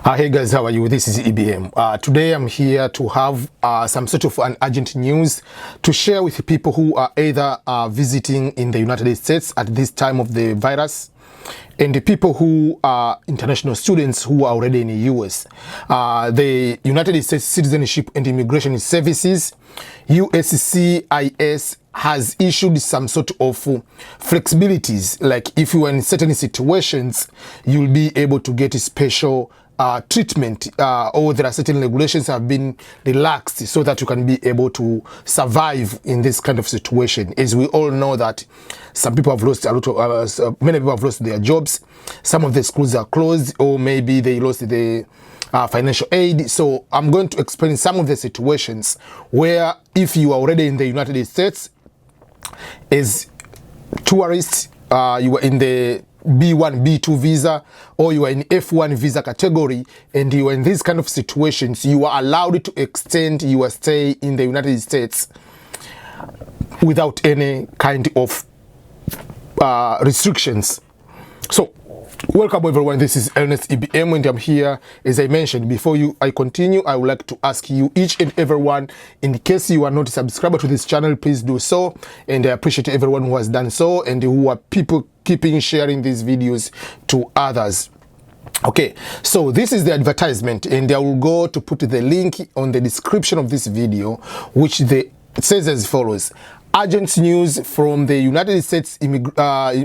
Hey guys, how are you? This is EBM. Today I'm here to have some sort of an urgent news to share with people who are either visiting in the United States at this time of the virus, and the people who are international students who are already in the US. The United States Citizenship and Immigration Services, USCIS, has issued some sort of flexibilities, like if you are in certain situations, you'll be able to get a special treatment, or there are certain regulations have been relaxed so that you can be able to survive in this kind of situation. As we all know that some people have lost a lot of, many people have lost their jobs, some of the schools are closed, or maybe they lost the financial aid. So I'm going to explain some of the situations where if you are already in the United States as tourists, you are in the B1B2 visa, or you are in F1 visa category, and you are in these kind of situations, you are allowed to extend your stay in the United States without any kind of restrictions. So welcome everyone, this is Ernest EBM and I'm here. As I mentioned, before I continue, I would like to ask you, each and everyone, in case you are not a subscriber to this channel, please do so, and I appreciate everyone who has done so and who are people keeping sharing these videos to others. Okay, so this is the advertisement, and I will go to put the link on the description of this video, which it says as follows: urgent news from the United States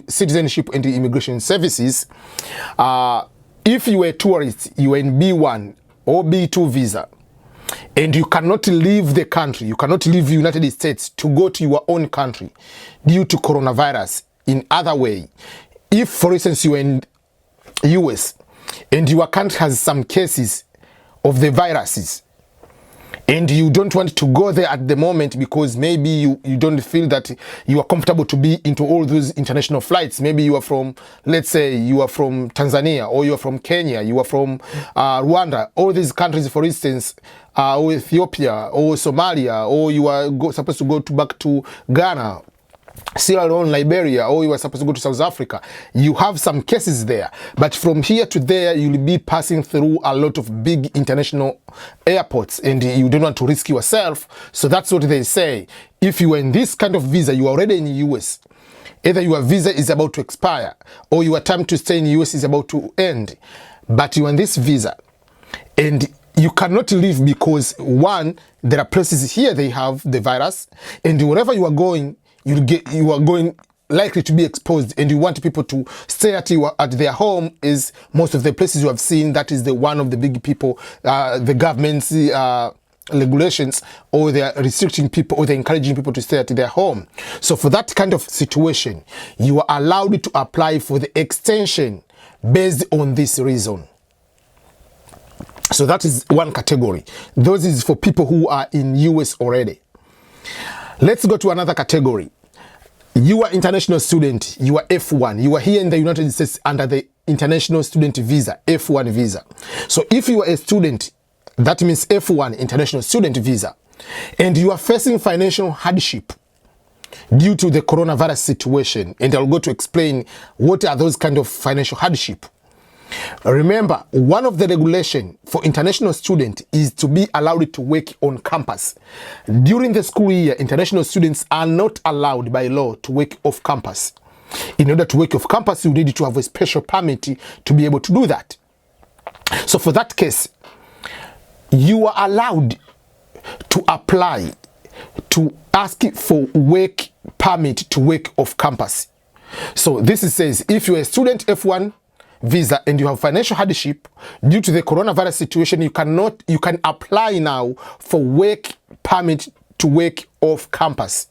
Citizenship and Immigration Services. If you are a tourist, you are in B1 or B2 visa, and you cannot leave the country, you cannot leave the United States to go to your own country due to coronavirus. In other way, if for instance you are in US and your country has some cases of the viruses, and you don't want to go there at the moment because maybe you don't feel that you are comfortable to be into all those international flights. Maybe you are from, let's say you are from Tanzania, or you are from Kenya, you are from Rwanda, all these countries, for instance, or Ethiopia or Somalia, or you are supposed to go back to Ghana, Sierra Leone, Liberia, or you are supposed to go to South Africa. You have some cases there, but from here to there you'll be passing through a lot of big international airports, and you don't want to risk yourself. So that's what they say. If you are in this kind of visa, you are already in the US, either your visa is about to expire or your time to stay in the US is about to end, but you are in this visa and you cannot leave because, one, there are places here they have the virus, and wherever you are going, you are going likely to be exposed, and you want people to stay at their home. Is most of the places you have seen, that is the one of the big people, the government's regulations, or they are restricting people, or they're encouraging people to stay at their home. So for that kind of situation, you are allowed to apply for the extension based on this reason. So that is one category. Those is for people who are in US already. Let's go to another category. You are international student, you are F1, you are here in the United States under the international student visa, F1 visa. So if you are a student, that means F1, international student visa, and you are facing financial hardship due to the coronavirus situation, and I'll go to explain what are those kind of financial hardship. Remember, one of the regulations for international students is to be allowed to work on campus. During the school year, international students are not allowed by law to work off campus. In order to work off campus, you need to have a special permit to be able to do that. So for that case, you are allowed to apply to ask for work permit to work off campus. So this says, if you're a student F1 visa and you have financial hardship due to the coronavirus situation, you can apply now for work permit to work off campus.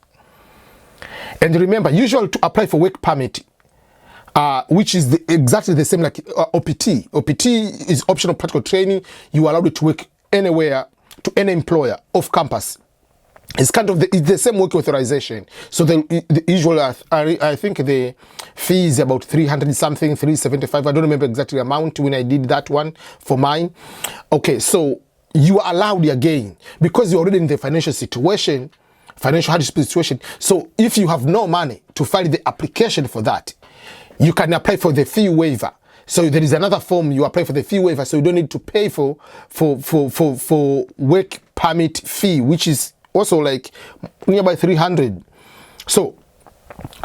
And remember, usually to apply for work permit, which is exactly the same like OPT. OPT is optional practical training. You are allowed to work anywhere to any employer off campus. It's kind of it's the same work authorization. So the usual, I think the fee is about 300 something, 375. I don't remember exactly the amount when I did that one for mine. Okay, so you are allowed again because you're already in the financial hardship situation. So if you have no money to file the application for that, you can apply for the fee waiver. So there is another form you apply for the fee waiver, so you don't need to pay for work permit fee, which is also like nearby 300. So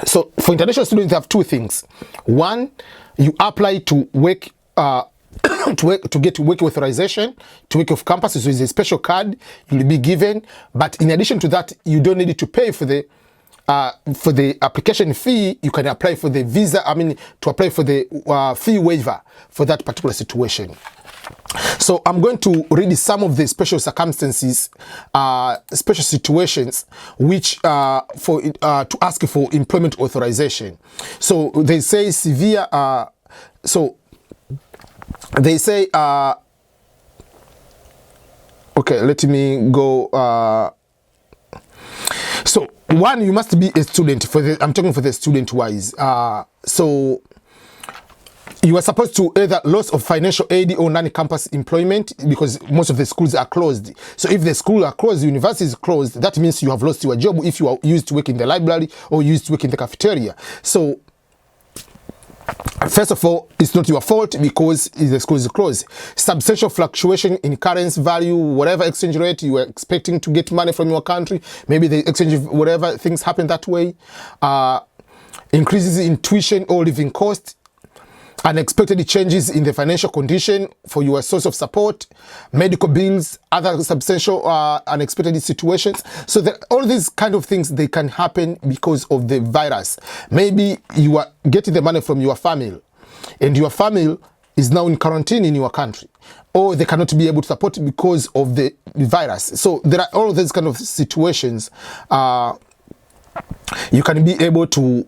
for international students, you have two things. One, you apply to work to get work authorization to work off campus. So it's a special card you'll be given, but in addition to that, you don't need to pay for the application fee. You can apply for the visa, to apply for the fee waiver for that particular situation. So I'm going to read some of the special circumstances, special situations, which to ask for employment authorization. So they say severe, they say, okay, let me go. So one, you must be a student. I'm talking for the student wise. So you are supposed to either loss of financial aid or non-campus employment, because most of the schools are closed. So if the school are closed, the university is closed, that means you have lost your job if you are used to work in the library or used to work in the cafeteria. So first of all, it's not your fault because the school is closed. Substantial fluctuation in currency value, whatever exchange rate you were expecting to get money from your country, maybe the exchange, whatever things happen that way. Increases in tuition or living cost. Unexpected changes in the financial condition for your source of support, medical bills, other substantial unexpected situations. So all these kind of things, they can happen because of the virus. Maybe you are getting the money from your family and your family is now in quarantine in your country, or they cannot be able to support because of the virus. So there are all these kind of situations. You can be able to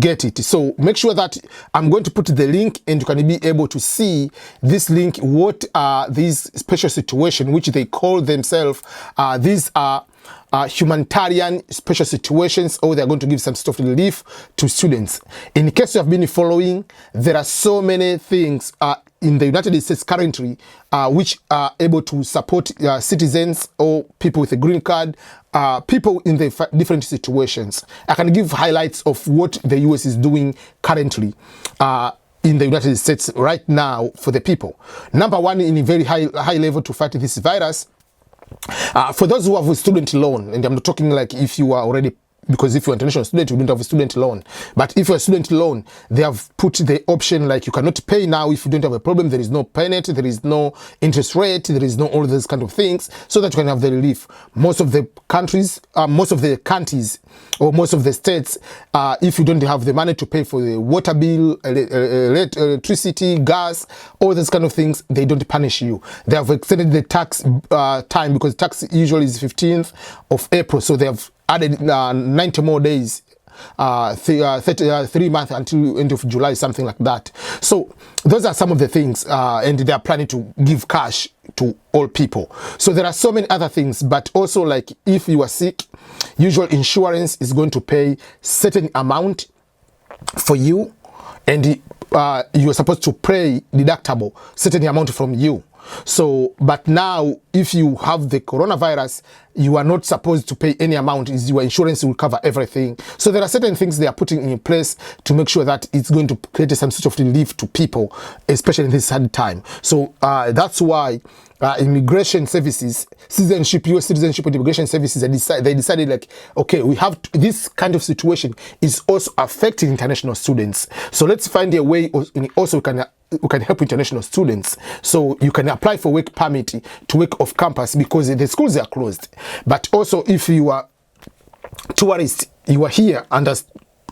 get it. So make sure that I'm going to put the link, and you can be able to see this link. What are these special situations, which they call themselves? These are humanitarian special situations, or they're going to give some sort of relief to students. In case you have been following, there are so many things in the United States currently which are able to support citizens or people with a green card, people in the different situations. I can give highlights of what the US is doing currently in the United States right now for the people. Number one, in a very high level to fight this virus, for those who have a student loan, and I'm not talking like if you are already, because if you're an international student, you don't have a student loan. But if you're a student loan, they have put the option like you cannot pay now if you don't have a problem. There is no penalty, there is no interest rate, there is no all those kind of things, so that you can have the relief. Most of the countries, most of the counties, or most of the states, if you don't have the money to pay for the water bill, electricity, gas, all those kind of things, they don't punish you. They have extended the tax time, because tax usually is 15th of April, so they have added 90 more days, 3 months until end of July, something like that. So those are some of the things, and they are planning to give cash to all people. So there are so many other things, but also like if you are sick, usual insurance is going to pay certain amount for you, and you are supposed to pay deductible certain amount from you. So, but now if you have the coronavirus, you are not supposed to pay any amount. Your insurance will cover everything. So there are certain things they are putting in place to make sure that it's going to create some sort of relief to people, especially in this hard time. So that's why immigration services, citizenship, US citizenship and immigration services, they decided like, okay, we have this kind of situation is also affecting international students. So let's find a way also we can help international students. So you can apply for work permit to work off campus because the schools are closed. But also if you are tourist, you are here under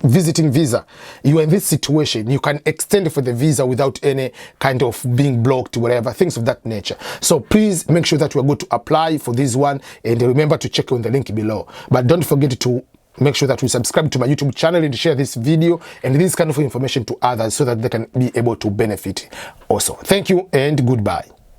visiting visa, you are in this situation, you can extend for the visa without any kind of being blocked, whatever, things of that nature. So please make sure that you are going to apply for this one, and remember to check on the link below. But don't forget to make sure that you subscribe to my YouTube channel and share this video and this kind of information to others so that they can be able to benefit also. Thank you and goodbye.